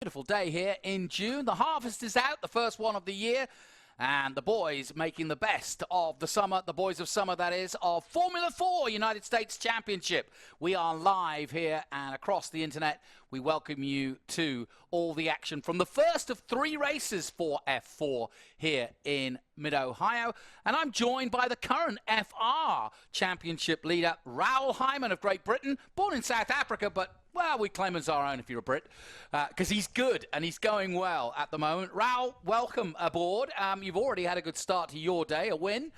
Beautiful day here in June. The harvest is out, the first one of the year, and the boys making the best of the summer, the boys of summer, that is, of Formula 4 United States Championship. We are live here and across the internet. We welcome you to all the action from the first of 3 races for F4 here in Mid-Ohio. And I'm joined by the current FR Championship leader, Raoul Hyman of Great Britain, born in South Africa, but well, we claim as our own if you're a Brit, because he's good and he's going well at the moment. Raoul, welcome aboard. You've already had a good start to your day, a win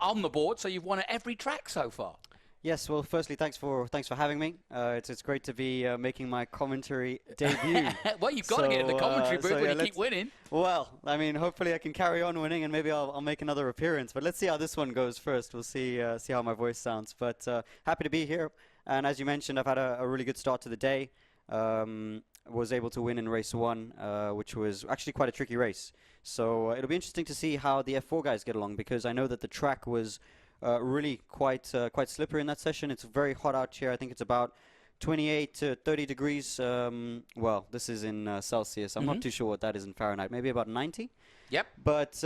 on the board, so you've won at every track so far. Yes, well, firstly, thanks for having me. It's great to be making my commentary debut. Well, you've got to get in the commentary booth when you keep winning. Well, I mean, hopefully I can carry on winning, and maybe I'll make another appearance. But let's see how this one goes first. We'll see how my voice sounds. But happy to be here. And as you mentioned, I've had a really good start to the day. Was able to win in race 1, which was actually quite a tricky race. So it'll be interesting to see how the F4 guys get along, because I know that the track was really quite slippery in that session. It's very hot out here. I think it's about 28 to 30 degrees. Well, this is in Celsius. I'm not too sure what that is in Fahrenheit. Maybe about 90. Yep. But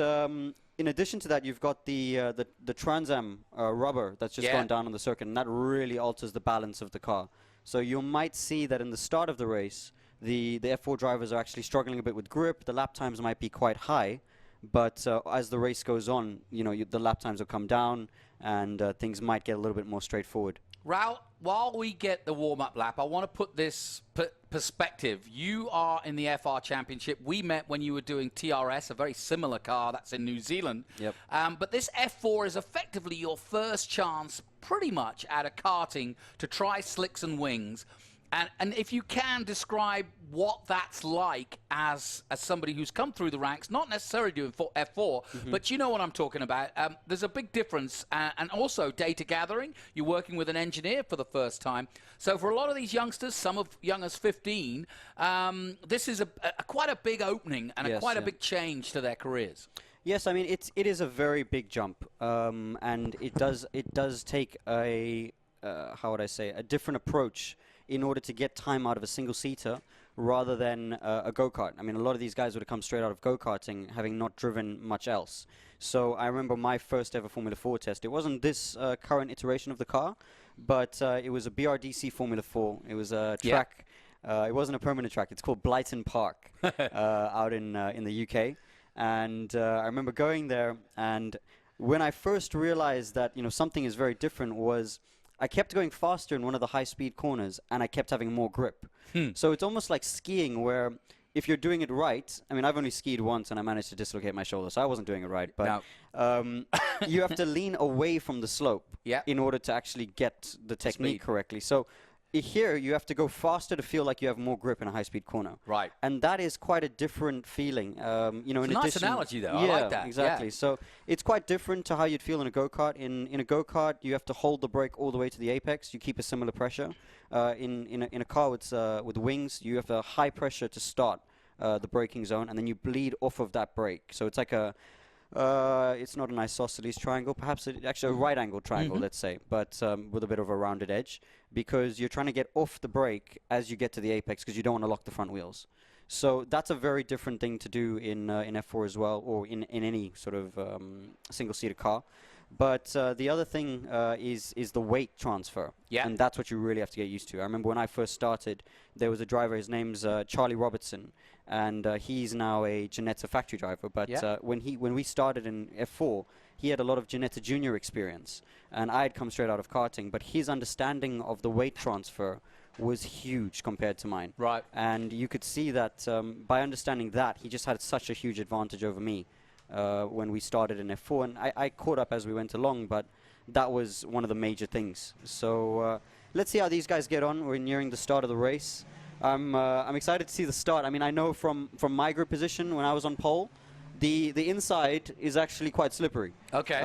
in addition to that, you've got the Trans Am rubber that's just gone down on the circuit, and that really alters the balance of the car. So you might see that in the start of the race, the F4 drivers are actually struggling a bit with grip. The lap times might be quite high, but as the race goes on, you know, the lap times will come down, and things might get a little bit more straightforward. Raoul, while we get the warm-up lap, I want to put this perspective. You are in the FR Championship. We met when you were doing TRS, a very similar car that's in New Zealand. Yep. But this F4 is effectively your first chance, pretty much, at a karting to try slicks and wings. And if you can describe what that's like as somebody who's come through the ranks, not necessarily doing F4, but you know what I'm talking about. There's a big difference, and also data gathering. You're working with an engineer for the first time. So for a lot of these youngsters, some of young as 15, this is quite a big opening and quite a big change to their careers. Yes, I mean it is a very big jump, and it does take a how would I say, a different approach in order to get time out of a single-seater rather than a go-kart. I mean, a lot of these guys would have come straight out of go-karting, having not driven much else. So I remember my first ever Formula 4 test. It wasn't this current iteration of the car, but it was a BRDC Formula 4. It was a track. It wasn't a permanent track. It's called Blyton Park out in the UK. And I remember going there, and when I first realized that, you know, something is very different was I kept going faster in one of the high-speed corners, and I kept having more grip. So it's almost like skiing, where if you're doing it right, I mean, I've only skied once, and I managed to dislocate my shoulder, so I wasn't doing it right. But you have to lean away from the slope in order to actually get the technique correctly. So here, you have to go faster to feel like you have more grip in a high-speed corner. Right. And that is quite a different feeling. You know, it's a nice analogy, though. I like that. Exactly. So it's quite different to how you'd feel in a go-kart. In a go-kart, you have to hold the brake all the way to the apex. You keep a similar pressure. In a car with wings, you have a high pressure to start the braking zone, and then you bleed off of that brake. So it's like a it's not an isosceles triangle, perhaps actually a right-angle triangle, let's say, but with a bit of a rounded edge, because you're trying to get off the brake as you get to the apex, because you don't want to lock the front wheels. So that's a very different thing to do in F4 as well, or in any sort of single-seater car. But the other thing is the weight transfer, and that's what you really have to get used to. I remember when I first started, there was a driver, his name's Charlie Robertson, and he's now a Ginetta factory driver. But when we started in F4, he had a lot of Ginetta Junior experience, and I had come straight out of karting. But his understanding of the weight transfer was huge compared to mine. Right. And you could see that by understanding that, he just had such a huge advantage over me. When we started in F4, and I caught up as we went along, but that was one of the major things. So let's see how these guys get on. We're nearing the start of the race. I'm excited to see the start. I mean, I know from my grip position when I was on pole, the inside is actually quite slippery. Okay.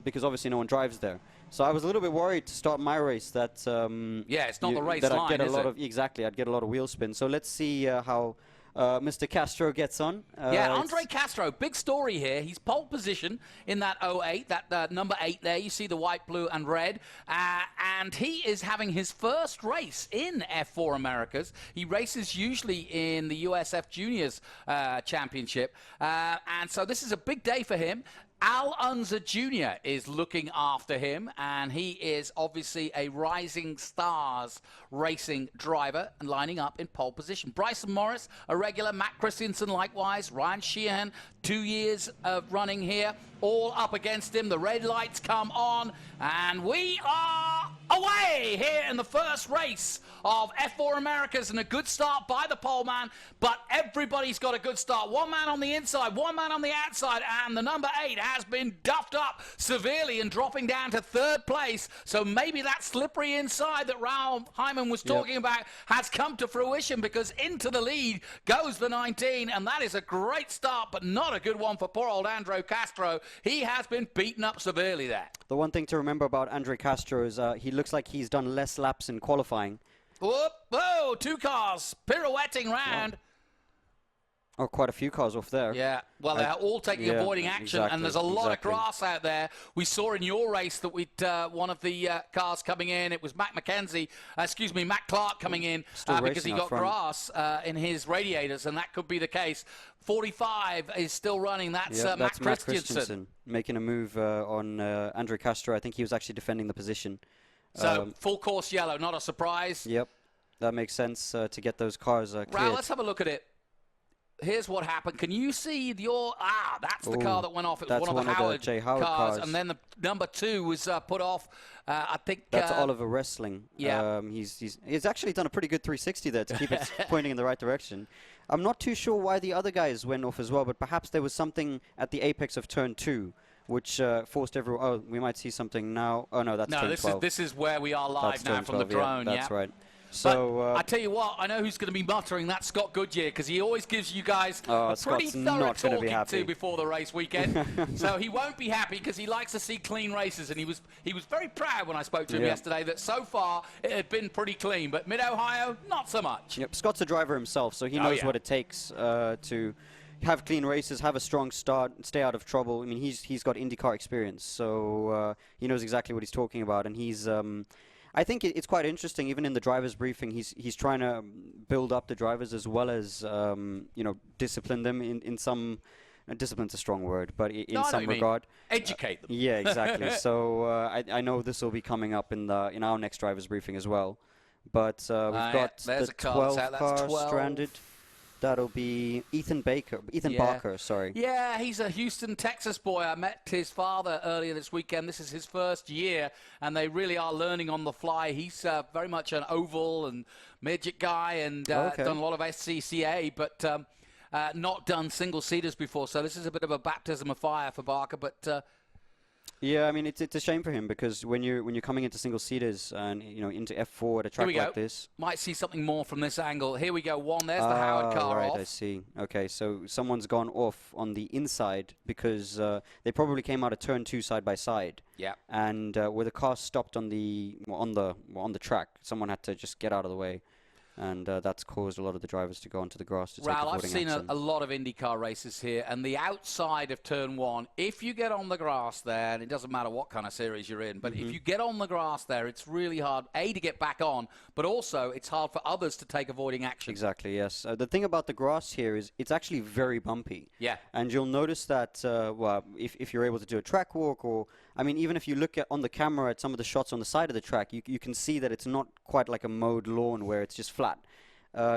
Because obviously no one drives there. So I was a little bit worried to start my race that it's not the race line, I'd get a lot of wheel spin. So let's see how Mr. Castro gets on. Yeah, Andre Castro, big story here. He's pole position in that 08, that number 8 there. You see the white, blue, and red. And he is having his first race in F4 Americas. He races usually in the USF Juniors Championship. And so this is a big day for him. Al Unser Jr. is looking after him, and he is obviously a Rising Stars racing driver and lining up in pole position. Bryson Morris, a regular. Matt Christensen, likewise. Ryan Shehan, 2 years of running here, all up against him. The red lights come on, and we are away here in the first race of F4 Americas, and a good start by the pole man, but everybody's got a good start. One man on the inside, one man on the outside, and the number 8 has been duffed up severely and dropping down to 3rd place. So maybe that slippery inside that Raul Hyman was talking about has come to fruition, because into the lead goes the 19, and that is a great start, but not a good one for poor old Andre Castro. He has been beaten up severely there. The one thing to remember about Andre Castro is he looks like he's done less laps in qualifying. Whoop, whoa, 2 cars pirouetting round. Oh, quite a few cars off there. Yeah, well, they're all taking avoiding action, and there's a lot of grass out there. We saw in your race that we'd one of the cars coming in. It was Matt Clark coming in because he got grass in his radiators, and that could be the case. 45 is still running. That's Matt Christensen making a move on Andre Castro. I think he was actually defending the position. So full course yellow, not a surprise. Yep, that makes sense to get those cars cleared. Right, let's have a look at it. Here's what happened. Can you see that's the car that went off. It was one of the Howard cars. And then the number 2 was put off. I think that's Oliver Westling. Yeah. He's actually done a pretty good 360 there to keep it pointing in the right direction. I'm not too sure why the other guys went off as well, but perhaps there was something at the apex of turn 2 which forced everyone. Oh, we might see something now. Oh no, that's turn 12. This is where we are live now from 12, the drone. That's right. So I tell you what, I know who's going to be muttering. That's Scott Goodyear, because he always gives you guys a pretty thorough talking to before the race weekend. So he won't be happy, because he likes to see clean races, and he was very proud when I spoke to him yesterday that so far it had been pretty clean, but Mid-Ohio, not so much. Yep, Scott's a driver himself, so he knows what it takes to have clean races, have a strong start, stay out of trouble. I mean, he's got IndyCar experience, so he knows exactly what he's talking about, and he's. I think it's quite interesting. Even in the drivers' briefing, he's trying to build up the drivers as well as discipline them in some. Discipline's a strong word, but in some regard, educate them. Yeah, exactly. So I know this will be coming up in our next drivers' briefing as well. But we've got the 12 car stranded. That'll be Ethan Barker, sorry. Yeah, he's a Houston, Texas boy. I met his father earlier this weekend. This is his first year, and they really are learning on the fly. He's very much an oval and midget guy, and done a lot of SCCA, but not done single-seaters before. So this is a bit of a baptism of fire for Barker, but... yeah, I mean, it's a shame for him, because when you're coming into single seaters and into F4 at a track like this, might see something more from this angle. Here we go. There's the Howard car right, off. I see. Okay, so someone's gone off on the inside because they probably came out of turn 2 side by side. Yeah. And where the car stopped on the track, someone had to just get out of the way. And that's caused a lot of the drivers to go onto the grass to take avoiding action. I've seen a lot of IndyCar races here, and the outside of turn 1, if you get on the grass there, and it doesn't matter what kind of series you're in, but if you get on the grass there, it's really hard, A, to get back on, but also it's hard for others to take avoiding action. Exactly, yes. The thing about the grass here is it's actually very bumpy. Yeah. And you'll notice that, if you're able to do a track walk, or, I mean, even if you look on the camera at some of the shots on the side of the track, you can see that it's not quite like a mowed lawn where it's just flat.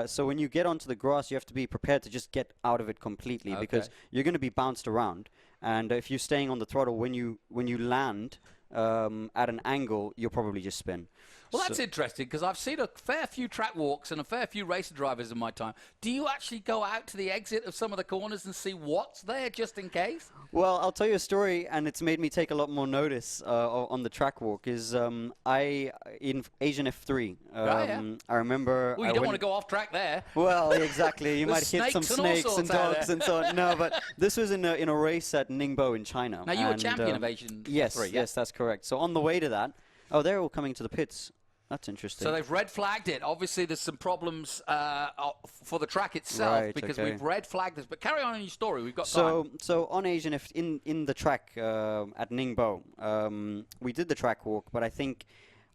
So when you get onto the grass, you have to be prepared to just get out of it completely, because you're going to be bounced around. And if you're staying on the throttle, when you land at an angle, you'll probably just spin. Well, that's interesting, because I've seen a fair few track walks and a fair few racer drivers in my time. Do you actually go out to the exit of some of the corners and see what's there just in case? Well, I'll tell you a story, and it's made me take a lot more notice on the track walk. Is in Asian F3, I remember... Well, you don't want to go off track there. Well, exactly. You might hit some snakes and dogs and so on. No, but this was in a race at Ningbo in China. Now, you were champion of Asian F3, yes, that's correct. So on the way to that... Oh, they're all coming to the pits. That's interesting. So they've red flagged it. Obviously, there's some problems for the track itself because we've red flagged this. But carry on in your story. We've got time. So on Asian, if in the track at Ningbo, we did the track walk, but I think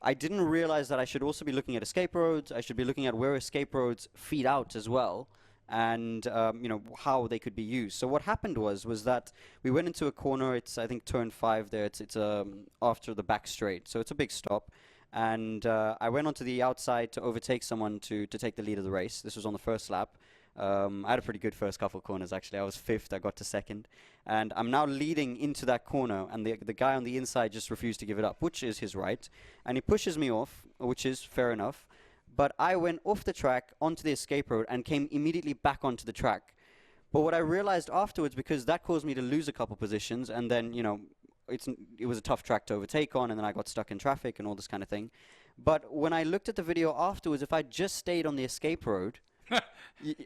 I didn't realize that I should also be looking at escape roads. I should be looking at where escape roads feed out as well, and how they could be used. So what happened was that we went into a corner. It's, I think, turn 5 there. It's after the back straight, so it's a big stop. And I went onto the outside to overtake someone to take the lead of the race. This was on the first lap. I had a pretty good first couple of corners, actually. I was 5th. I got to 2nd. And I'm now leading into that corner, and the guy on the inside just refused to give it up, which is his right. And he pushes me off, which is fair enough. But I went off the track onto the escape road and came immediately back onto the track. But what I realized afterwards, because that caused me to lose a couple positions, and then, it was a tough track to overtake on, and then I got stuck in traffic and all this kind of thing. But when I looked at the video afterwards, if I just stayed on the escape road,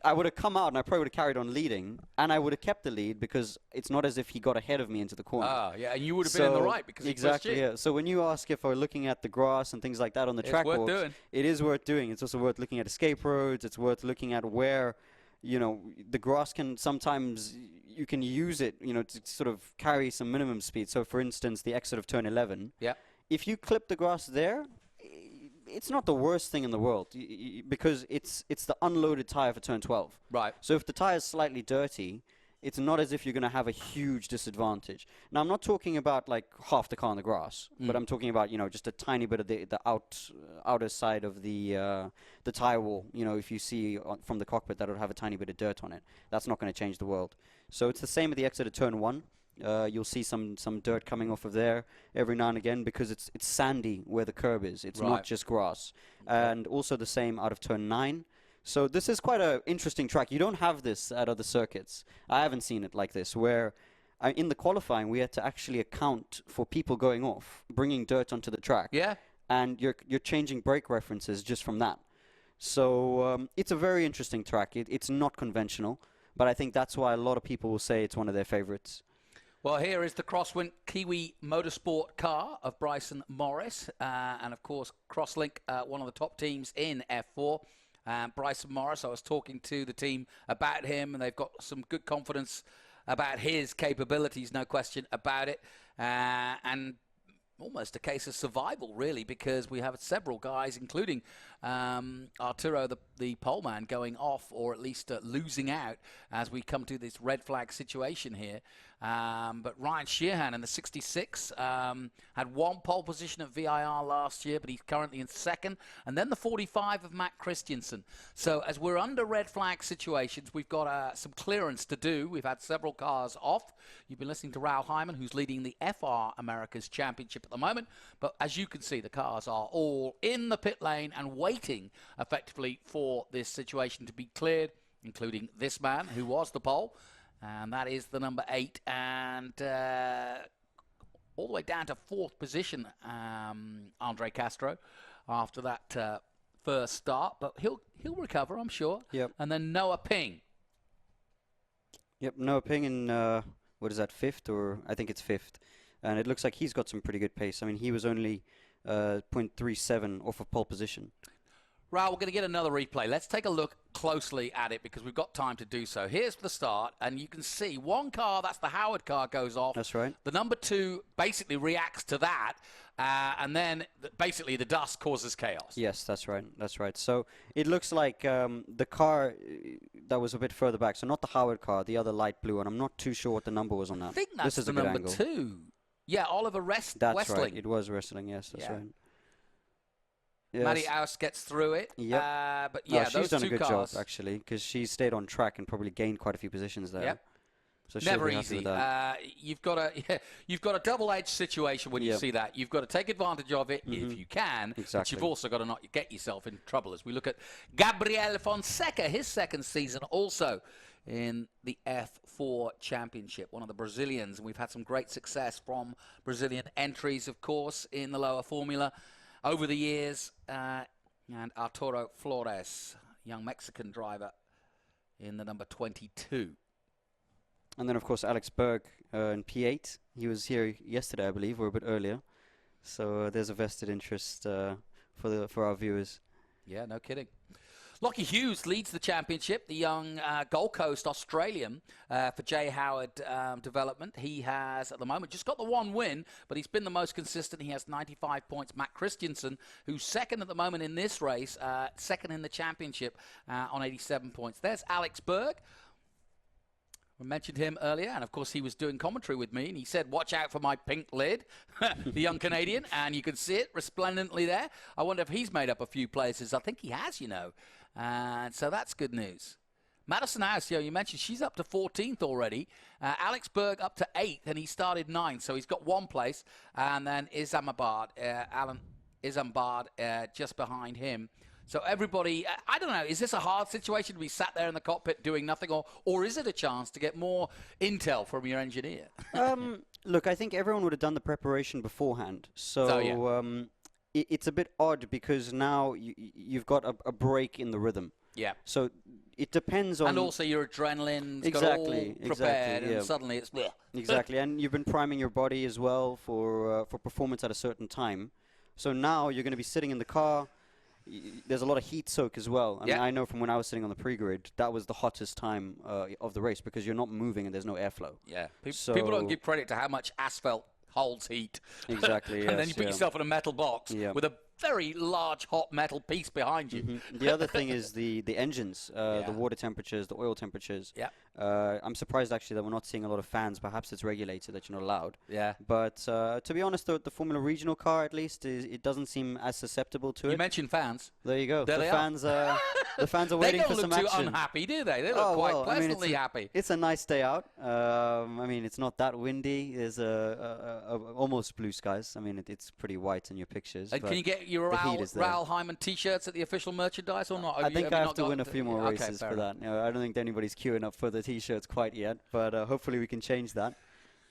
I would have come out and I probably would have carried on leading, and I would have kept the lead because it's not as if he got ahead of me into the corner. Ah, yeah, and you would have been in the right because exactly, yeah. So when you ask if we're looking at the grass and things like that on the track walks, it is worth doing. It's also worth looking at escape roads. It's worth looking at where, the grass can sometimes, you can use it, to sort of carry some minimum speed. So for instance, the exit of turn 11. Yeah. If you clip the grass there, it's not the worst thing in the world because it's the unloaded tire for turn 12. Right. So if the tire is slightly dirty, it's not as if you're going to have a huge disadvantage. Now, I'm not talking about like half the car on the grass, but I'm talking about, just a tiny bit of the outer side of the tire wall. If you see from the cockpit, that would have a tiny bit of dirt on it. That's not going to change the world. So it's the same at the exit of turn 1. You'll see some dirt coming off of there every now and again because it's sandy where the curb is. It's not just grass. Okay. And also the same out of turn 9. So this is quite an interesting track. You don't have this at other circuits. I haven't seen it like this, where in the qualifying we had to actually account for people going off, bringing dirt onto the track. Yeah. And you're changing brake references just from that. So it's a very interesting track. It's not conventional, but I think that's why a lot of people will say it's one of their favorites. Well, here is the Crosswind Kiwi Motorsport car of Bryson Morris. And, of course, Crosslink, one of the top teams in F4. Bryson Morris, I was talking to the team about him, and they've got some good confidence about his capabilities, no question about it. And almost a case of survival, really, because we have several guys, including Arturo, the pole man, going off or at least losing out as we come to this red flag situation here. But Ryan Shehan in the 66 had 1 pole position at VIR last year, but he's currently in 2nd. And then the 45 of Matt Christensen. So as we're under red flag situations, we've got some clearance to do. We've had several cars off. You've been listening to Raul Hyman, who's leading the FR Americas Championship at the moment. But as you can see, the cars are all in the pit lane and waiting effectively for this situation to be cleared, including this man who was the pole. And that is the number 8, and all the way down to 4th position, Andre Castro, after that first start. But he'll recover, I'm sure. Yep. And then Noah Ping. Yep, Noah Ping in, what is that, 5th? Or I think it's 5th. And it looks like he's got some pretty good pace. I mean, he was only 0.37 off of pole position. Raul, we're going to get another replay. Let's take a look closely at it because we've got time to do so. Here's the start, and you can see one car, that's the Howard car, goes off. That's right. The number 2 basically reacts to that, and then basically the dust causes chaos. Yes, that's right. That's right. So it looks like the car that was a bit further back, so not the Howard car, the other light blue, and I'm not too sure what the number was on that. I think that's the number 2. Yeah, Oliver Westling. That's right. It was Westling, yes, that's right. Yes. Maddie Aust gets through it. Yep. But yeah, she's those done 2 a good cars. job, actually, because she stayed on track and probably gained quite a few positions there. Yep. So never easy. You've got a double-edged situation when you see that. You've got to take advantage of it if you can, but you've also got to not get yourself in trouble. As we look at Gabriel Fonseca, his 2nd season also in the F4 Championship, one of the Brazilians, and we've had some great success from Brazilian entries, of course, in the lower formula over the years, and Arturo Flores, young Mexican driver, in the number 22. And then, of course, Alex Berg in P8. He was here yesterday, I believe, or a bit earlier. So there's a vested interest for our viewers. Yeah, no kidding. Lochie Hughes leads the championship, the young Gold Coast Australian for J. Howard Development. He has, at the moment, just got the one win, but he's been the most consistent. He has 95 points. Matt Christensen, who's second at the moment in this race, second in the championship on 87 points. There's Alex Berg. We mentioned him earlier, and of course he was doing commentary with me, and he said, watch out for my pink lid, the young Canadian, and you can see it resplendently there. I wonder if he's made up a few places. I think he has, you know, and so that's good news. Maddie Aust, you mentioned she's up to 14th already. Alex Berg up to 8th, and he started 9th, so he's got one place, and then Isambard, Isambard just behind him. So everybody, I don't know, is this a hard situation to be sat there in the cockpit doing nothing, or is it a chance to get more intel from your engineer? Look, I think everyone would have done the preparation beforehand. So it's a bit odd because now you've got a break in the rhythm. Yeah. So it depends on... And also your adrenaline's exactly, got all prepared, yeah. and suddenly it's... Bleh. Exactly, and you've been priming your body as well for performance at a certain time. So now you're going to be sitting in the car. There's a lot of heat soak as well. I mean, I know from when I was sitting on the pre-grid, that was the hottest time of the race because you're not moving and there's no airflow. Yeah, people don't give credit to how much asphalt holds heat. Exactly, And then you put yourself in a metal box with a very large hot metal piece behind you. Mm-hmm. The other thing is the engines, the water temperatures, the oil temperatures. Yeah. I'm surprised actually that we're not seeing a lot of fans. Perhaps it's regulated that you're not allowed. Yeah. But to be honest, the Formula Regional car at least it doesn't seem as susceptible to it. You mentioned fans. There you go. There the fans are waiting for some action. They don't look too unhappy, do they? They look quite pleasantly happy. It's a nice day out. I mean, it's not that windy. There's almost blue skies. I mean, it's pretty white in your pictures. And can you get your Raoul Hyman T-shirts at the official merchandise or not? I think I have to win a few more races for that. I don't think anybody's queuing up for the T-shirts quite yet, but hopefully we can change that.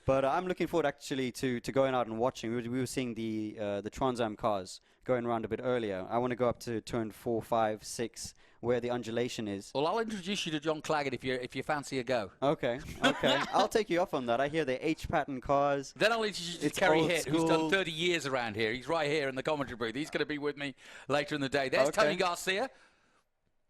But I'm looking forward actually to going out and watching. We were seeing the Trans Am cars going around a bit earlier. I want to go up to turn 4, 5, 6, where the undulation is. Well, I'll introduce you to John Claggett if you fancy a go. Okay. I'll take you up on that. I hear the H-pattern cars. Then I'll introduce you to Kerry Hitt, who's done 30 years around here. He's right here in the commentary booth. He's going to be with me later in the day. There's Tony Garcia.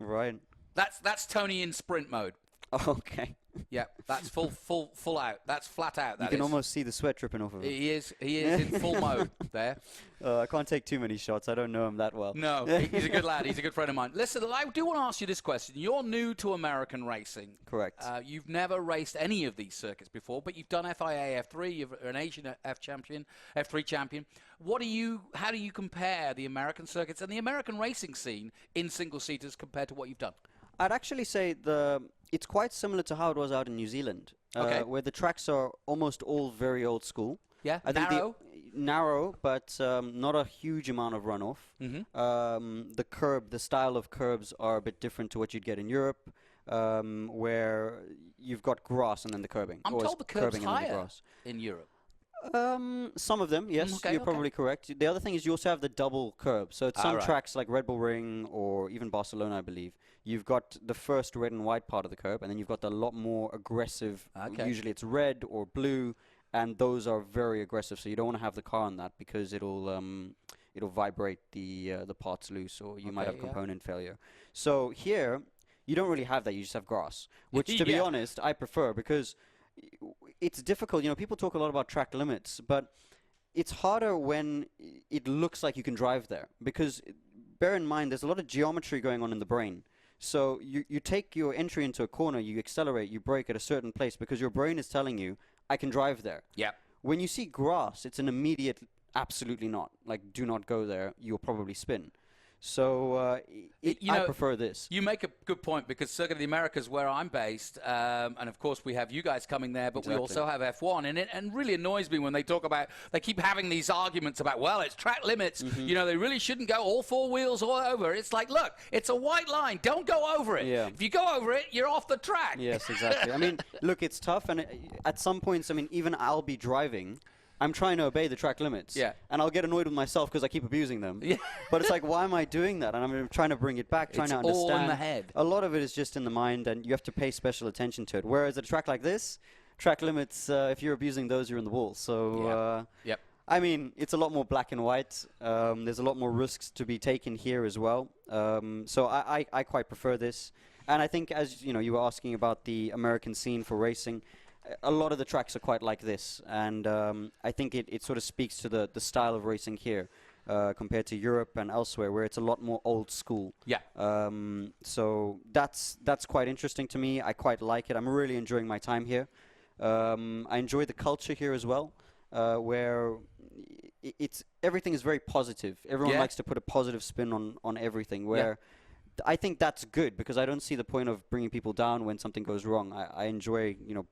Right. That's Tony in sprint mode. Okay. Yeah, that's full out. That's flat out. You can almost see the sweat dripping off of him. He is in full mode there. I can't take too many shots. I don't know him that well. No, he's a good lad. He's a good friend of mine. Listen, I do want to ask you this question. You're new to American racing. Correct. You've never raced any of these circuits before, but you've done FIA F3. You're an Asian F3 champion. How do you compare the American circuits and the American racing scene in single-seaters compared to what you've done? I'd actually say it's quite similar to how it was out in New Zealand, where the tracks are almost all very old school. Yeah, I think narrow, but not a huge amount of runoff. Mm-hmm. The style of curbs are a bit different to what you'd get in Europe, where you've got grass and then the curbing. I'm told the curb's higher in Europe. Some of them, yes, you're probably correct. The other thing is you also have the double curb. So at some tracks like Red Bull Ring or even Barcelona, I believe, you've got the first red and white part of the curb, and then you've got the lot more aggressive. Usually it's red or blue, and those are very aggressive. So you don't want to have the car on that because it'll vibrate the parts loose, or you might have component failure. So here you don't really have that. You just have grass, which to be honest, I prefer because it's difficult. People talk a lot about track limits, but it's harder when it looks like you can drive there because bear in mind there's a lot of geometry going on in the brain. So you take your entry into a corner, you accelerate, you brake at a certain place because your brain is telling you, I can drive there. Yeah. When you see grass, it's an immediate, absolutely not. Like, do not go there. You'll probably spin. So I prefer this. You make a good point because Circuit of the Americas, where I'm based, and of course we have you guys coming there, but we also have F1, and it really annoys me when they talk about, they keep having these arguments about, well, it's track limits. Mm-hmm. They really shouldn't go all four wheels all over. It's like, look, it's a white line. Don't go over it. Yeah. If you go over it, you're off the track. Yes, exactly. I mean, look, it's tough, and at some points, I mean, even I'll be driving. I'm trying to obey the track limits. Yeah. And I'll get annoyed with myself because I keep abusing them. Yeah. But it's like, why am I doing that? And I'm trying to bring it back, trying to understand. It's all in the head. A lot of it is just in the mind, and you have to pay special attention to it. Whereas at a track like this, track limits, if you're abusing those, you're in the wall. So I mean, it's a lot more black and white. There's a lot more risks to be taken here as well. So I quite prefer this. And I think, as you know, you were asking about the American scene for racing, a lot of the tracks are quite like this. And I think it sort of speaks to the style of racing here compared to Europe and elsewhere, where it's a lot more old school. Yeah. So that's quite interesting to me. I quite like it. I'm really enjoying my time here. I enjoy the culture here as well, where everything is very positive. Everyone likes to put a positive spin on everything, where I think that's good, because I don't see the point of bringing people down when something goes wrong. I enjoy, you know,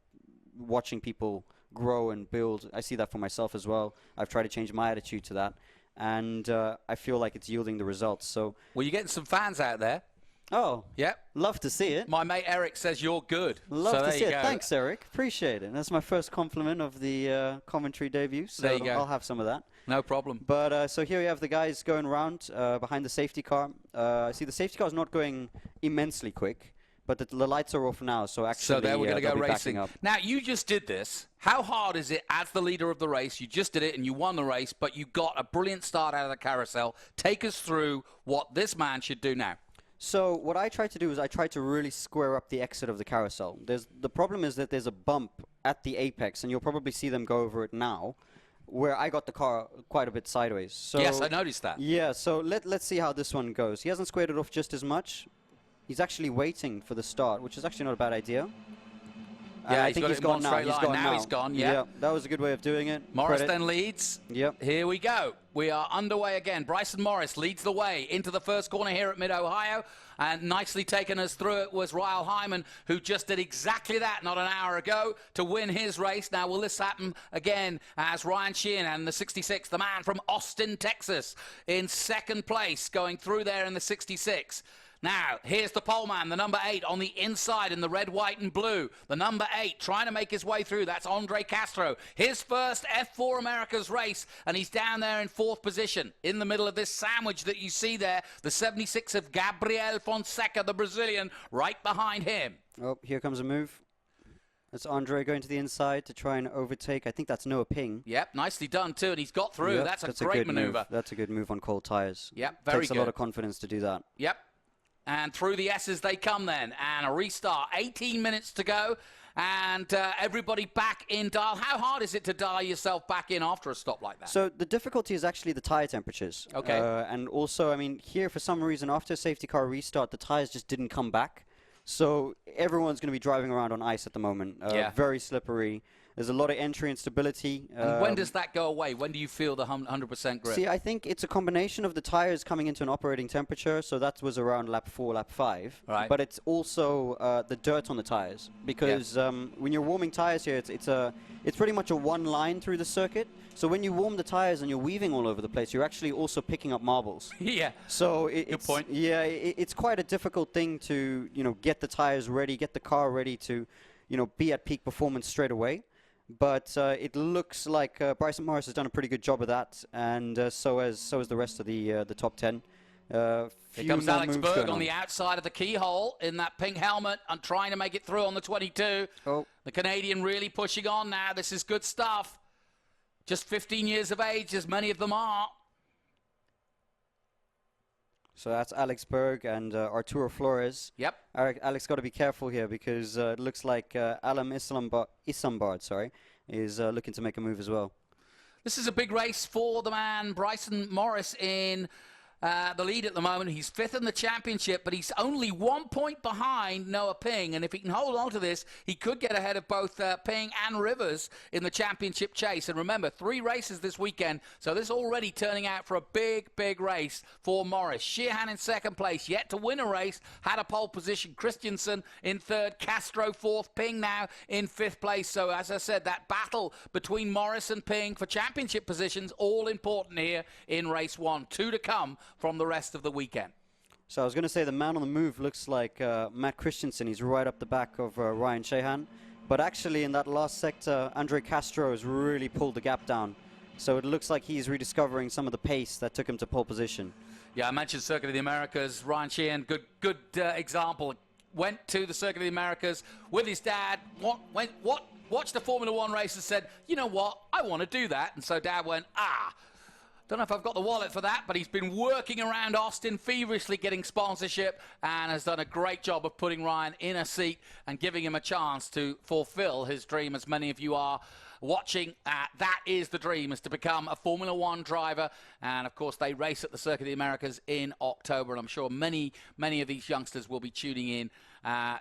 watching people grow and build. I see that for myself as well. I've tried to change my attitude to that, and I feel like it's yielding the results. So, well, you're getting some fans out there. Oh, yep. Love to see it. My mate Eric says you're good. Love to see it. Thanks, Eric. Appreciate it. That's my first compliment of the commentary debut, so there you go. I'll have some of that. No problem. But so here we have the guys going around behind the safety car. See, the safety car is not going immensely quick, but the lights are off now, so actually so there we're going to go racing. Up. Now, you just did this. How hard is it as the leader of the race? You just did it and you won the race, but you got a brilliant start out of the carousel. Take us through what this man should do now. So what I try to do is I try to really square up the exit of the carousel. The problem is that there's a bump at the apex, and you'll probably see them go over it now, where I got the car quite a bit sideways. So yes, I noticed that. Yeah, so let's see how this one goes. He hasn't squared it off just as much. He's actually waiting for the start, which is actually not a bad idea. Yeah, I think he's gone now. Now he's gone, yeah. That was a good way of doing it. Morris then leads. Yep. Here we go. We are underway again. Bryson Morris leads the way into the first corner here at Mid-Ohio. And nicely taking us through it was Ryle Hyman, who just did exactly that not an hour ago to win his race. Now, will this happen again as Ryan Shehan, the 66, the man from Austin, Texas, in second place, going through there in the 66. Now, here's the pole man, the number 8 on the inside in the red, white, and blue. The number 8 trying to make his way through. That's Andre Castro. His first F4 Americas race, and he's down there in 4th position in the middle of this sandwich that you see there. The 76 of Gabriel Fonseca, the Brazilian, right behind him. Oh, here comes a move. That's Andre going to the inside to try and overtake. I think that's Noah Ping. Yep, nicely done, too, and he's got through. Yep, that's a great maneuver. That's a good move on cold tires. Yep, very Takes good. a lot of confidence to do that. Yep. And through the S's they come then, and a restart. 18 minutes to go, and everybody back in dial. How hard is it to dial yourself back in after a stop like that? So the difficulty is actually the tire temperatures. Okay. And also, I mean, here for some reason, after a safety car restart, the tires just didn't come back. So everyone's going to be driving around on ice at the moment. Very slippery. There's a lot of entry and stability. And when does that go away? When do you feel the 100% grip? See, I think it's a combination of the tires coming into an operating temperature. So that was around lap 4, lap 5. Right. But it's also the dirt on the tires. Because when you're warming tires here, it's pretty much a one line through the circuit. So when you warm the tires and you're weaving all over the place, you're actually also picking up marbles. Yeah. So good point. Yeah, it's quite a difficult thing to, you know, get the tires ready, get the car ready to, you know, be at peak performance straight away. But it looks like Bryson Morris has done a pretty good job of that, and so has the rest of the top 10. Here comes Alex Berg on the outside of the keyhole in that pink helmet and trying to make it through on the 22. Oh. The Canadian really pushing on now. This is good stuff. Just 15 years of age, as many of them are. So that's Alex Berg and Arturo Flores. Yep. Alex got to be careful here because it looks like Alam Isambard, is looking to make a move as well. This is a big race for the man Bryson Morris in the lead at the moment. He's 5th in the championship, but he's only 1 point behind Noah Ping. And if he can hold on to this, he could get ahead of both Ping and Rivers in the championship chase. And remember, 3 races this weekend, so this is already turning out for a big, big race for Morris. Shehan in 2nd place, yet to win a race, had a pole position. Christensen in 3rd, Castro 4th, Ping now in 5th place. So as I said, that battle between Morris and Ping for championship positions, all important here in race 1. 2 to come from the rest of the weekend. So I was going to say the man on the move looks like Matt Christensen. He's right up the back of Ryan Shehan. But actually in that last sector, Andre Castro has really pulled the gap down. So it looks like he's rediscovering some of the pace that took him to pole position. Yeah, I mentioned Circuit of the Americas. Ryan Shehan, good example. Went to the Circuit of the Americas with his dad. What watched a Formula One race and said, you know what, I want to do that. And so Dad went, don't know if I've got the wallet for that, but he's been working around Austin, feverishly getting sponsorship, and has done a great job of putting Ryan in a seat and giving him a chance to fulfill his dream, as many of you are watching. That is the dream, is to become a Formula One driver. And, of course, they race at the Circuit of the Americas in October, and I'm sure many of these youngsters will be tuning in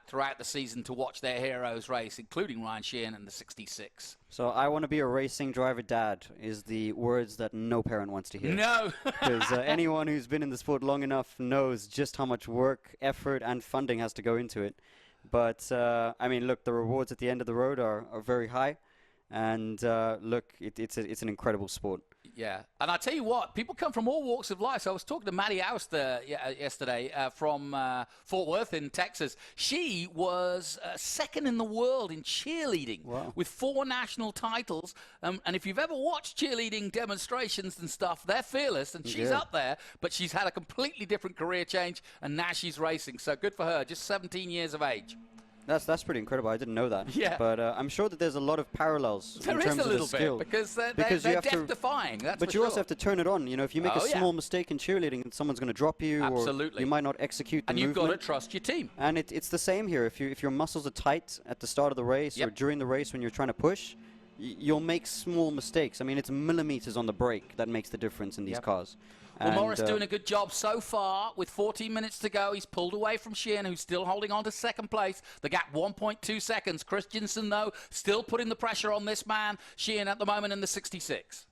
throughout the season to watch their heroes race, including Ryan Shehan and the 66. So I want to be a racing driver, Dad, is the words that no parent wants to hear. No! Because anyone who's been in the sport long enough knows just how much work, effort, and funding has to go into it. But, I mean, look, the rewards at the end of the road are very high. And, look, it's an incredible sport. Yeah, and I tell you what, people come from all walks of life. So I was talking to Maddie Aust yesterday from Fort Worth in Texas. She was second in the world in cheerleading. Wow. With 4 national titles. And if you've ever watched cheerleading demonstrations and stuff, they're fearless, and she's up there. But she's had a completely different career change, and now she's racing. So good for her, just 17 years of age. That's pretty incredible. I didn't know that. Yeah. But I'm sure that there's a lot of parallels in terms of the skill. Because they're death-defying. But you also have to turn it on. You know, if you make a small mistake in cheerleading, someone's going to drop you. Absolutely. Or you might not execute the movement. And you've got to trust your team. And it's the same here. If your muscles are tight at the start of the race or during the race when you're trying to push, you'll make small mistakes. I mean, it's millimeters on the brake that makes the difference in these cars. Well, Morris doing a good job so far. With 14 minutes to go, he's pulled away from Shehan, who's still holding on to second place. The gap 1.2 seconds. Christensen, though, still putting the pressure on this man. Shehan at the moment in the 66.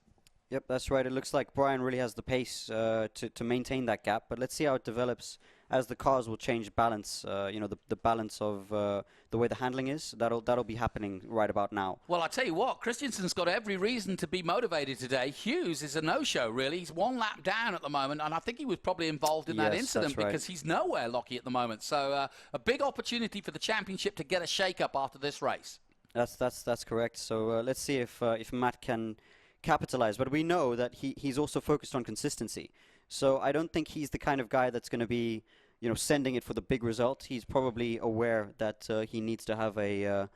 Yep, that's right. It looks like Brian really has the pace to maintain that gap. But let's see how it develops as the cars will change balance. You know, the balance of the way the handling is. That'll be happening right about now. Well, I tell you what, Christensen's got every reason to be motivated today. Hughes is a no-show, really. He's 1 lap down at the moment, and I think he was probably involved in that incident because he's nowhere, Lochie, at the moment. So a big opportunity for the championship to get a shake-up after this race. That's correct. So let's see if Matt can capitalize. But we know that he's also focused on consistency. So I don't think he's the kind of guy that's going to be, you know, sending it for the big result. He's probably aware that he needs to have a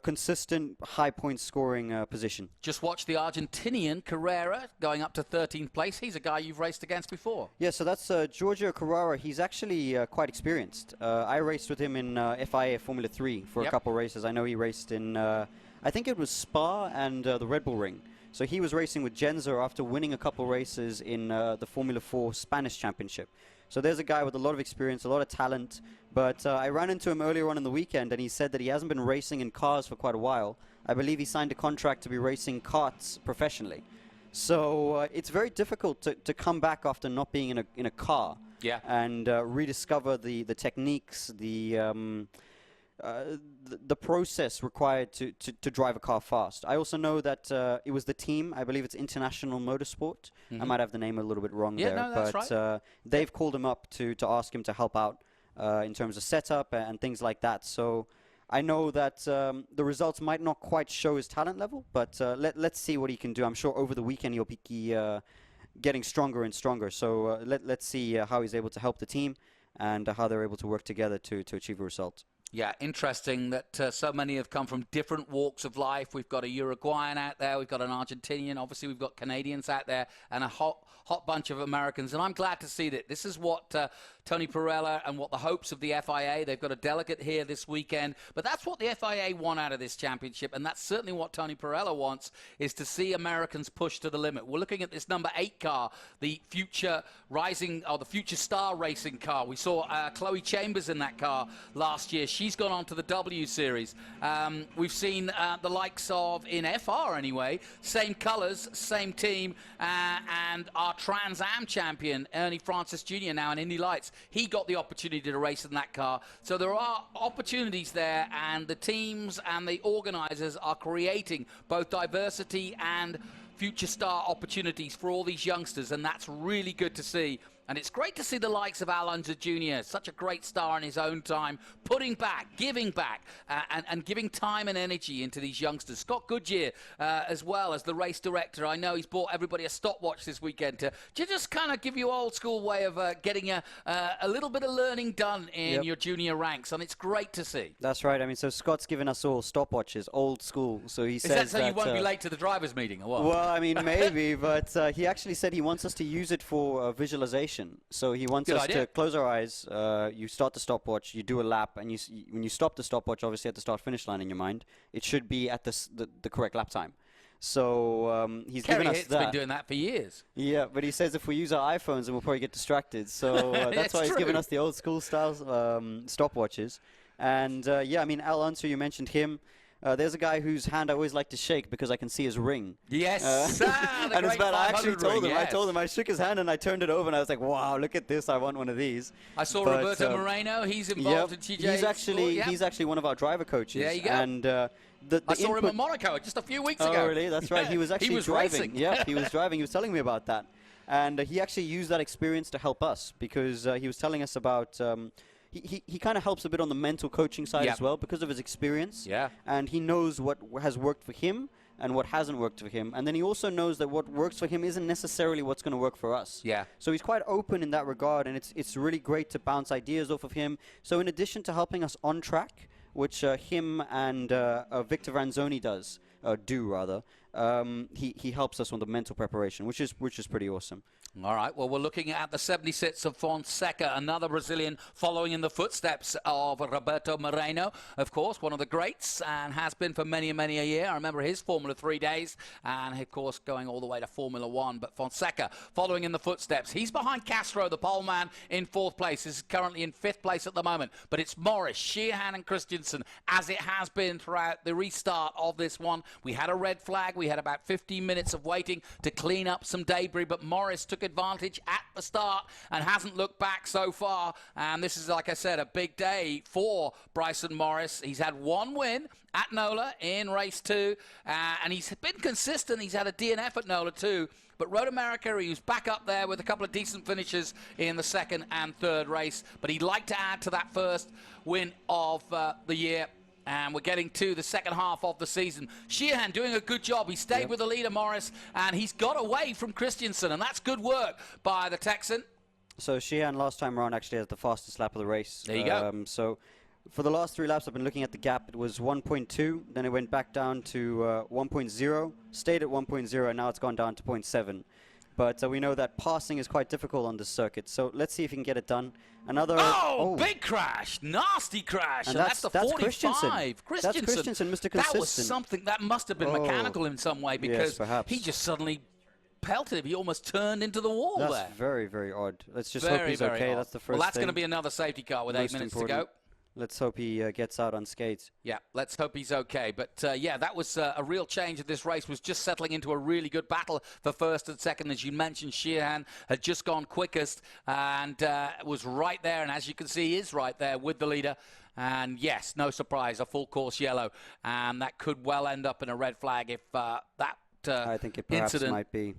consistent high point scoring position. Just watch the Argentinian Carrara going up to 13th place. He's a guy you've raced against before. Yeah, so that's Giorgio Carrara. He's actually quite experienced. I raced with him in FIA Formula 3 for a couple races. I know he raced in, I think it was Spa and the Red Bull Ring. So he was racing with Genza after winning a couple races in the Formula 4 Spanish Championship. So there's a guy with a lot of experience, a lot of talent. But I ran into him earlier on in the weekend, and he said that he hasn't been racing in cars for quite a while. I believe he signed a contract to be racing karts professionally. So it's very difficult to come back after not being in a car and rediscover the techniques, the process required to drive a car fast. I also know that it was the team, I believe it's International Motorsport. I might have the name a little bit wrong there. No, that's but they've called him up to ask him to help out in terms of setup and things like that. So I know that the results might not quite show his talent level, but let's see what he can do. I'm sure over the weekend he'll be getting stronger and stronger. So let's see how he's able to help the team and how they're able to work together to achieve a result. Yeah, interesting that so many have come from different walks of life. We've got a Uruguayan out there, we've got an Argentinian, obviously we've got Canadians out there, and a hot bunch of Americans. And I'm glad to see that. This is what Tony Parella and what the hopes of the FIA, they've got a delegate here this weekend, but that's what the FIA want out of this championship, and that's certainly what Tony Parella wants, is to see Americans push to the limit. We're looking at this number 8 car, the future future star racing car. We saw Chloe Chambers in that car last year. She's gone on to the W Series. We've seen the likes of, in FR anyway, same colours, same team, and our Trans Am champion, Ernie Francis Jr., now in Indy Lights. He got the opportunity to race in that car. So there are opportunities there, and the teams and the organisers are creating both diversity and future star opportunities for all these youngsters, and that's really good to see. And it's great to see the likes of Alonso Jr., such a great star in his own time, putting back, giving back, and giving time and energy into these youngsters. Scott Goodyear, as well as the race director, I know he's bought everybody a stopwatch this weekend to just kind of give you old school way of getting a little bit of learning done in your junior ranks, and it's great to see. That's right. I mean, so Scott's given us all stopwatches, old school. So he says Is that so you won't be late to the drivers' meeting, or what? Well, I mean, maybe, but he actually said he wants us to use it for visualization. So he wants us to close our eyes. You start the stopwatch, you do a lap, and when you stop the stopwatch, obviously at the start-finish line in your mind, it should be at the correct lap time. So he's given us that. Kerry Hitt's been doing that for years. Yeah, but he says if we use our iPhones, then we'll probably get distracted. So that's why he's given us the old school style stopwatches. And yeah, I mean, Al Unser, you mentioned him. There's a guy whose hand I always like to shake because I can see his ring. Yes. And it's bad. I actually told him. Yes. I told him. I shook his hand and I turned it over and I was like, "Wow, look at this! I want one of these." I saw Roberto Moreno. He's involved in TJ. He's actually one of our driver coaches. There you go. And I saw him in Monaco just a few weeks ago. Oh, really? That's right. He was actually driving. Racing. Yeah, he was driving. He was telling me about that, and he actually used that experience to help us because he was telling us about. He kind of helps a bit on the mental coaching side as well because of his experience. Yeah. And he knows what has worked for him and what hasn't worked for him. And then he also knows that what works for him isn't necessarily what's going to work for us. Yeah. So he's quite open in that regard, and it's really great to bounce ideas off of him. So in addition to helping us on track, which him and Victor Ranzoni he helps us on the mental preparation, which is pretty awesome. All right, well, we're looking at the 76 of Fonseca, another Brazilian following in the footsteps of Roberto Moreno, of course, one of the greats, and has been for many, many a year. I remember his Formula 3 days, and, of course, going all the way to Formula 1. But Fonseca following in the footsteps. He's behind Castro, the pole man, in 4th place. He's currently in 5th place at the moment. But it's Morris, Shehan, and Christensen, as it has been throughout the restart of this one. We had a red flag. We had about 15 minutes of waiting to clean up some debris, but Morris took advantage at the start and hasn't looked back so far. And this is, like I said, a big day for Bryson Morris. He's had one win at NOLA in race 2, and he's been consistent. He's had a DNF at NOLA too. But Road America, he was back up there with a couple of decent finishes in the 2nd and 3rd race. But he'd like to add to that first win of the year. And we're getting to the second half of the season. Shehan doing a good job. He stayed with the leader, Morris, and he's got away from Christensen, and that's good work by the Texan. So Shehan last time around actually had the fastest lap of the race. There you go. So for the last 3 laps, I've been looking at the gap. It was 1.2, then it went back down to 1.0, stayed at 1.0, and now it's gone down to 0.7. But we know that passing is quite difficult on this circuit. So let's see if he can get it done. Another big crash, nasty crash, and that's the 45. Christensen. That's Christensen, Mr. Consistent. That was something that must have been mechanical in some way because he just suddenly pelted him. He almost turned into the wall there. That's very, very odd. Let's just hope he's okay. That's the first thing. Well, that's going to be another safety car with 8 minutes to go. Let's hope he gets out unscathed. Yeah, let's hope he's okay. But, yeah, that was a real change of this race. Was just settling into a really good battle for 1st and 2nd. As you mentioned, Shehan had just gone quickest and was right there. And as you can see, he is right there with the leader. And, yes, no surprise, a full course yellow. And that could well end up in a red flag if that I think it perhaps might be.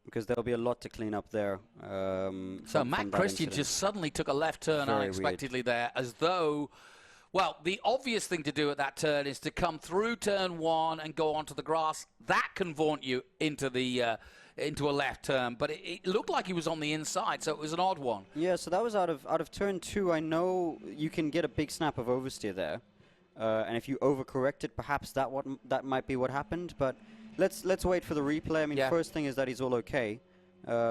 Because there'll be a lot to clean up there. So Matt Christian just suddenly took a left turn unexpectedly there, as though, well, the obvious thing to do at that turn is to come through turn 1 and go onto the grass. That can vaunt you into the into a left turn, but it looked like he was on the inside, so it was an odd one. Yeah, so that was out of turn 2. I know you can get a big snap of oversteer there, and if you overcorrect it, perhaps that might be what happened, but. Let's wait for the replay. I mean, first thing is that he's all okay.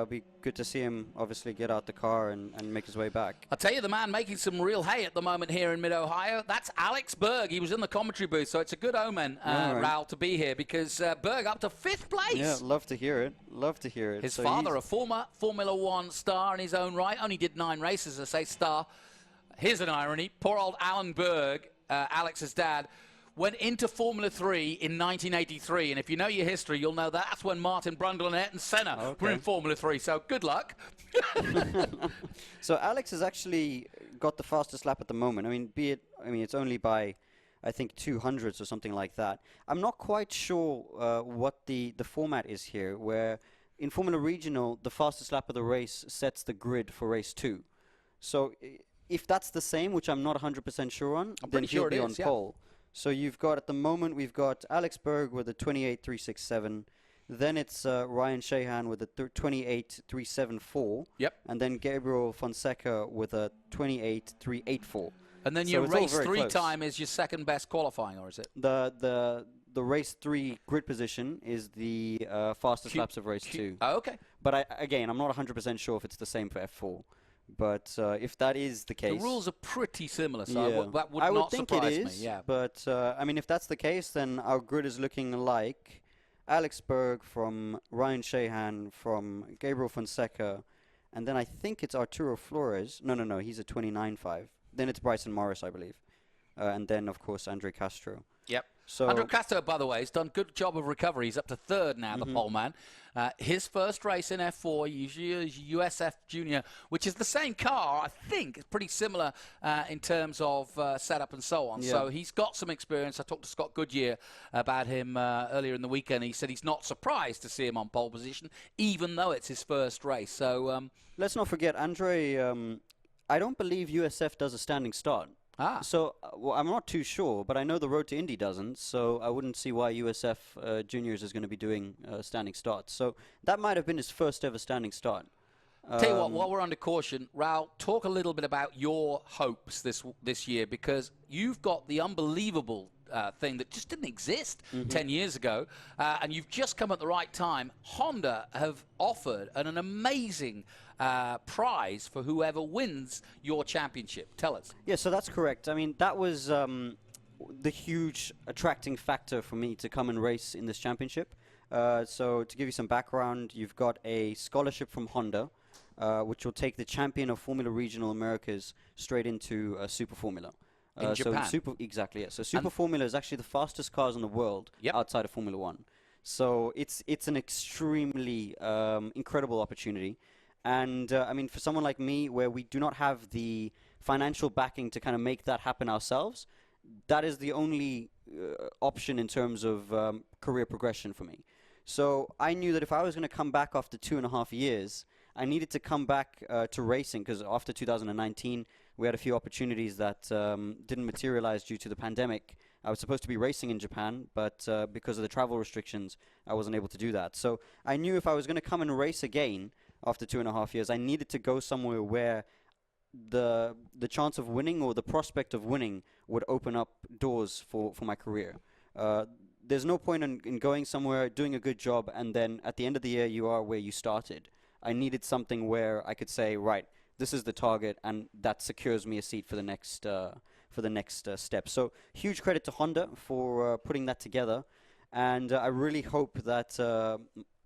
Be good to see him obviously get out the car and make his way back. I'll tell you, the man making some real hay at the moment here in Mid-Ohio, that's Alex Berg. He was in the commentary booth, so it's a good omen, Raul, to be here because Berg up to 5th place. Yeah, love to hear it. Love to hear it. His father, a former Formula 1 star in his own right, only did 9 races, I say star. Here's an irony. Poor old Alan Berg, Alex's dad, went into Formula 3 in 1983, and if you know your history, you'll know that's when Martin Brundle and Ayrton Senna were in Formula 3, so good luck. So Alex has actually got the fastest lap at the moment. I mean, it's only by, I think, 200ths or something like that. I'm not quite sure what the format is here, where in Formula Regional, the fastest lap of the race sets the grid for race 2. So if that's the same, which I'm not 100% sure on, then he'll be on pole. So you've got, at the moment, we've got Alex Berg with a 28.367. Then it's Ryan Shehan with a 28.374. Yep. And then Gabriel Fonseca with a 28.384. And then your race 3 time is your second best qualifying, or is it? The race 3 grid position is the fastest laps of race 2. Oh, okay. But again, I'm not 100% sure if it's the same for F4. But if that is the case... The rules are pretty similar, so that would not surprise me. Yeah. But, I mean, if that's the case, then our grid is looking like Alex Berg from Ryan Shehan from Gabriel Fonseca, and then I think it's Artie Flores. No, he's a 29.5. Then it's Bryson Morris, I believe. And then, of course, Castro. Yep. So Castro, by the way, has done a good job of recovery. He's up to 3rd now, the pole man. His first race in F4, usually USF Junior, which is the same car, I think. It's pretty similar in terms of setup and so on. Yeah. So he's got some experience. I talked to Scott Goodyear about him earlier in the weekend. He said he's not surprised to see him on pole position, even though it's his first race. So let's not forget, Andre, I don't believe USF does a standing start. So well, I'm not too sure, but I know the Road to Indy doesn't, so I wouldn't see why USF Juniors is going to be doing standing starts. So that might have been his first ever standing start. Tell you what, while we're under caution, Raul, talk a little bit about your hopes this year, because you've got the unbelievable thing that just didn't exist 10 years ago, and you've just come at the right time. Honda have offered an amazing prize for whoever wins your championship. Tell us. Yeah, so that's correct. I mean, that was the huge attracting factor for me to come and race in this championship. So to give you some background, you've got a scholarship from Honda, which will take the champion of Formula Regional Americas straight into Super Formula. In Japan. Exactly, yeah. So Super Formula is actually the fastest cars in the world outside of Formula 1. So it's an extremely incredible opportunity. And, I mean, for someone like me, where we do not have the financial backing to kind of make that happen ourselves, that is the only option in terms of career progression for me. So I knew that if I was going to come back after 2.5 years, I needed to come back to racing, because after 2019, we had a few opportunities that didn't materialize due to the pandemic. I was supposed to be racing in Japan, but because of the travel restrictions, I wasn't able to do that. So I knew if I was going to come and race again after 2.5 years, I needed to go somewhere where the chance of winning or the prospect of winning would open up doors for my career. There's no point in going somewhere, doing a good job, and then at the end of the year, you are where you started. I needed something where I could say, right, this is the target, and that secures me a seat for the next step. So huge credit to Honda for putting that together, and I really hope that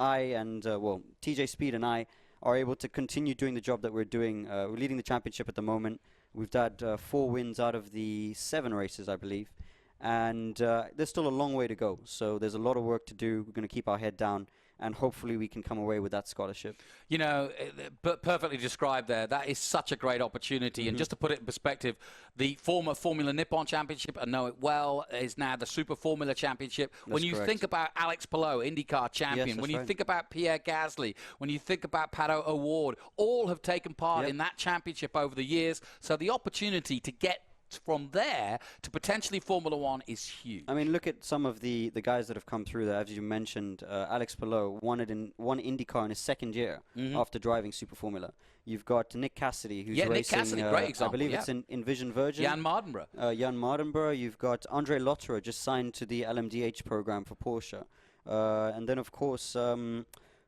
I and TJ Speed and I are able to continue doing the job that we're doing. We're leading the championship at the moment. We've had 4 wins out of the 7 races, I believe, and there's still a long way to go. So there's a lot of work to do. We're going to keep our head down, and hopefully we can come away with that scholarship. You know, perfectly described there. That is such a great opportunity. And just to put it in perspective, the former Formula Nippon Championship, I know it well, is now the Super Formula Championship. That's when you correct. think about Alex Palou, IndyCar champion, Yes, when you right. think about Pierre Gasly, when you think about Pato O'Ward, all have taken part in that championship over the years. So the opportunity to get from there to potentially Formula One is huge. I mean, look at some of the guys that have come through there. As you mentioned, Alex Palou won IndyCar in his 2nd year after driving Super Formula. You've got Nick Cassidy, who's racing, Nick Cassidy, great example, I believe it's in Vision Virgin. Jan Mardenborough. Jan Mardenborough. You've got Andre Lotterer, just signed to the LMDH program for Porsche. And then, of course,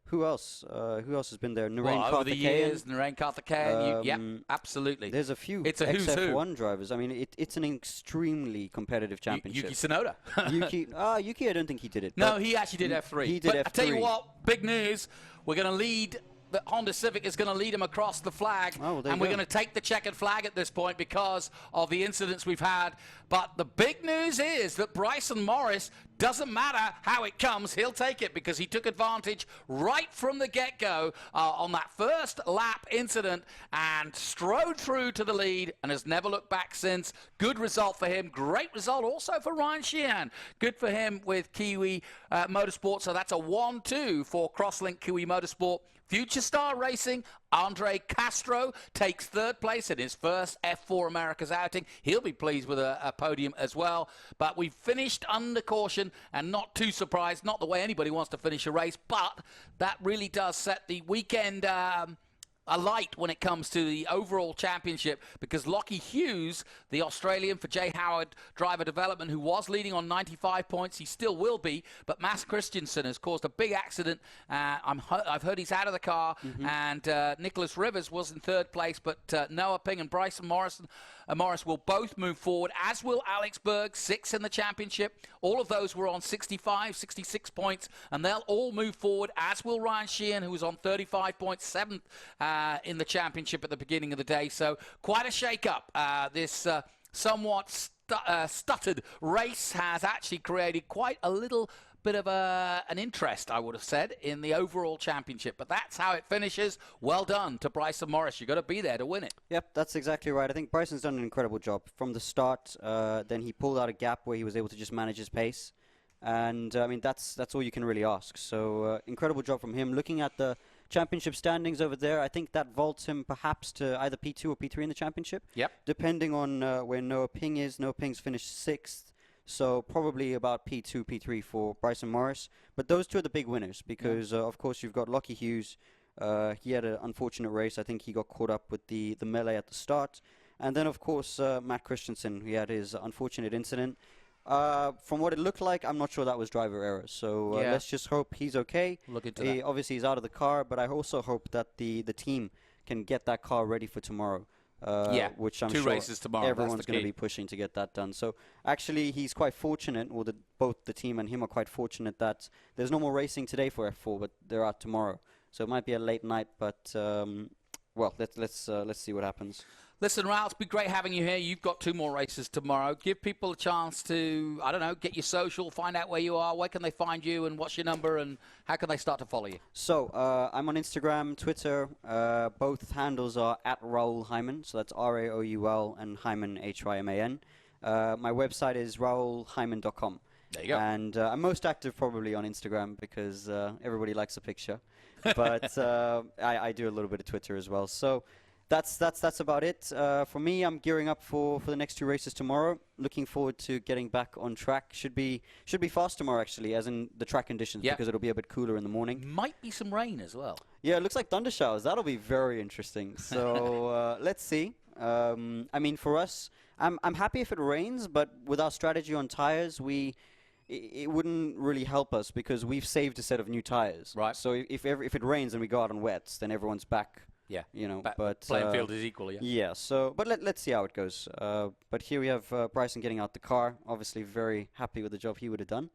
who else? Who else has been there? Narain over the years, Narain Karthikeyan. Yeah, absolutely. There's a few it's a who's XF1 who. drivers. I mean, it's an extremely competitive championship. Yuki Tsunoda. Yuki, I don't think he did it. No, he actually did F3. He did F3. I tell you what, big news. We're going to lead. The Honda Civic is going to lead him across the flag, and we're going to take the checkered flag at this point because of the incidents we've had. But the big news is that Bryson Morris Doesn't matter how it comes, he'll take it because he took advantage right from the get-go on that first lap incident and strode through to the lead and has never looked back since. Good result for him. Great result also for Ryan Shehan. Good for him with Kiwi Motorsport. So that's a 1-2 for Crosslink Kiwi Motorsport. Future Star Racing, Andre Castro takes third place in his first F4 Americas outing. He'll be pleased with a podium as well. But we finished under caution and not too surprised, not the way anybody wants to finish a race, but that really does set the weekend alight when it comes to the overall championship, because Lochie Hughes, the Australian for J. Howard Driver Development, who was leading on 95 points, he still will be, but Mads Christensen has caused a big accident. I've heard he's out of the car, and Nicholas Rivers was in third place, but Noah Ping and Bryson Morris will both move forward, as will Alex Berg, 6 in the championship. All of those were on 65, 66 points, and they'll all move forward, as will Ryan Shehan, who was on 35 points, 7th in the championship at the beginning of the day. So quite a shake-up. This somewhat stuttered race has actually created quite a little bit of an interest, I would have said, in the overall championship. But that's how it finishes. Well done to Bryson Morris. You've got to be there to win it. Yep, that's exactly right. I think Bryson's done an incredible job. From the start, then he pulled out a gap where he was able to just manage his pace. And, I mean, that's all you can really ask. So, incredible job from him. Looking at the championship standings over there, I think that vaults him perhaps to either P2 or P3 in the championship. Yep. Depending on where Noah Ping is. Noah Ping's finished 6th. So probably about P2, P3 for Bryson Morris. But those two are the big winners because, of course, you've got Lochie Hughes. He had an unfortunate race. I think he got caught up with the melee at the start. And then, of course, Matt Christensen, he had his unfortunate incident. From what it looked like, I'm not sure that was driver error. So let's just hope he's okay. Look into that. Obviously, he's out of the car, but I also hope that the team can get that car ready for tomorrow. Which I'm sure races tomorrow. Everyone's going to be pushing to get that done. So actually, he's quite fortunate, or both the team and him are quite fortunate that there's no more racing today for F4, but there are tomorrow. So it might be a late night, but well, let's see what happens. Listen, Raul, it's been great having you here. You've got 2 more races tomorrow. Give people a chance to, I don't know, get your social, find out where you are. Where can they find you, and what's your number, and how can they start to follow you? So, I'm on Instagram, Twitter. Both handles are at Raul Hyman. So that's R-A-O-U-L and Hyman, H-Y-M-A-N. My website is raulhyman.com. There you go. And I'm most active probably on Instagram because everybody likes a picture. But I do a little bit of Twitter as well. So that's about it. For me, I'm gearing up for the next 2 races tomorrow. Looking forward to getting back on track. Should be fast tomorrow, actually, as in the track conditions, because it'll be a bit cooler in the morning. Might be some rain as well. Yeah, it looks like thunder showers. That'll be very interesting. So let's see. I mean, for us, I'm happy if it rains, but with our strategy on tires, it wouldn't really help us because we've saved a set of new tires. Right. So if it rains and we go out on wets, then everyone's back. Yeah, you know, but playing field is equal. Yeah. So, but let's see how it goes. But here we have Bryson getting out the car. Obviously, very happy with the job he would have done.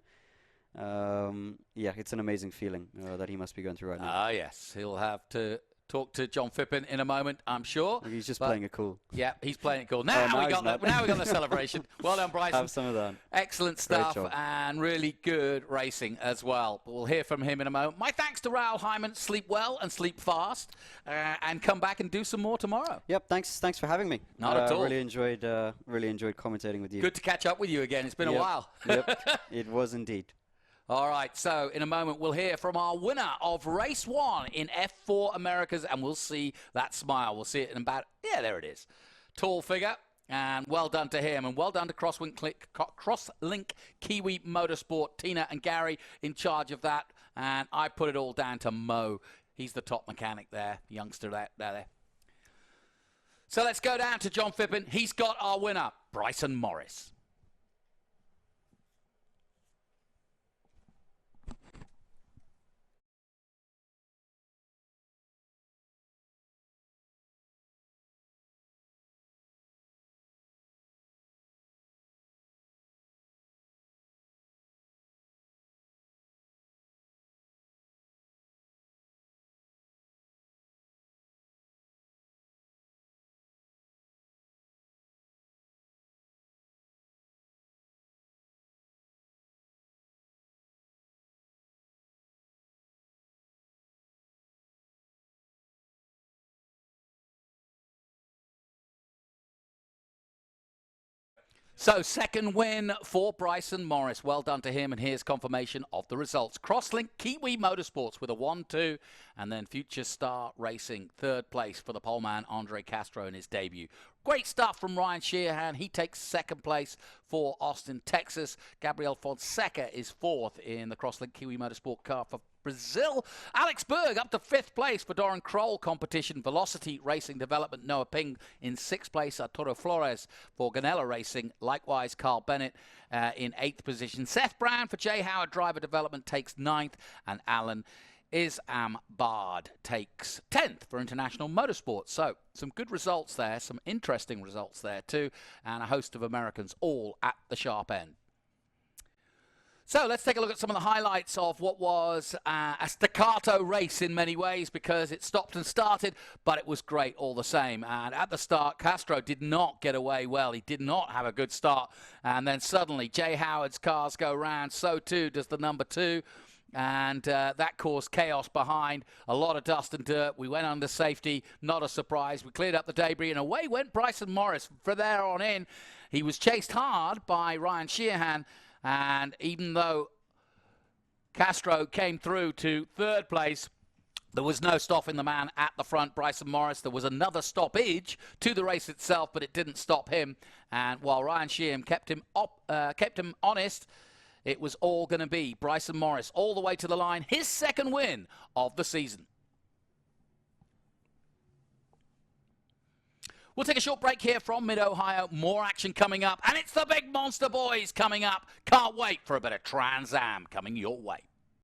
Yeah, it's an amazing feeling that he must be going through right now. Yes, he'll have to talk to John Fippin in a moment, I'm sure. He's just playing it cool. Yeah, he's playing it cool. Now we got the celebration. Well done, Bryson. Have some of that. Excellent stuff and really good racing as well. But we'll hear from him in a moment. My thanks to Raul Hyman. Sleep well and sleep fast, and come back and do some more tomorrow. Yep. Thanks for having me. Not at all. Really enjoyed commentating with you. Good to catch up with you again. It's been a while. Yep. It was indeed. All right, so in a moment we'll hear from our winner of Race 1 in F4 Americas, and we'll see that smile. We'll see it in about, there it is. Tall figure, and well done to him, and well done to Crosslink Kiwi Motorsport, Tina and Gary in charge of that, and I put it all down to Mo. He's the top mechanic there, the youngster there. So let's go down to John Fippin. He's got our winner, Bryson Morris. So, second win for Bryson Morris. Well done to him, and here's confirmation of the results. Crosslink Kiwi Motorsports with a 1-2, and then Future Star Racing, third place for the poleman Andre Castro in his debut. Great stuff from Ryan Shehan. He takes second place for Austin, Texas. Gabrielle Fonseca is fourth in the Crosslink Kiwi Motorsport car for Brazil. Alex Berg up to fifth place for Doran Kroll competition. Velocity Racing Development, Noah Ping in sixth place. Artie Flores for Ganella Racing. Likewise, Carl Bennett in eighth position. Seth Brown for J. Howard Driver Development takes ninth. And Alan Isambard takes 10th for International Motorsports. So, some good results there, some interesting results there too, and a host of Americans all at the sharp end. So let's take a look at some of the highlights of what was a staccato race in many ways, because it stopped and started, but it was great all the same. And at the start, Castro did not get away well. He did not have a good start. And then suddenly, Jay Howard's cars go round. So too does the number 2. And that caused chaos behind, a lot of dust and dirt. We went under safety, not a surprise. We cleared up the debris, and away went Bryson Morris. From there on in, he was chased hard by Ryan Shehan, and even though Castro came through to third place, there was no stopping the man at the front, Bryson Morris. There was another stoppage to the race itself, but it didn't stop him. And while Ryan Shehan kept him honest, it was all going to be Bryson Morris all the way to the line, his second win of the season. We'll take a short break here from Mid-Ohio. More action coming up, and it's the big monster boys coming up. Can't wait for a bit of Trans Am coming your way.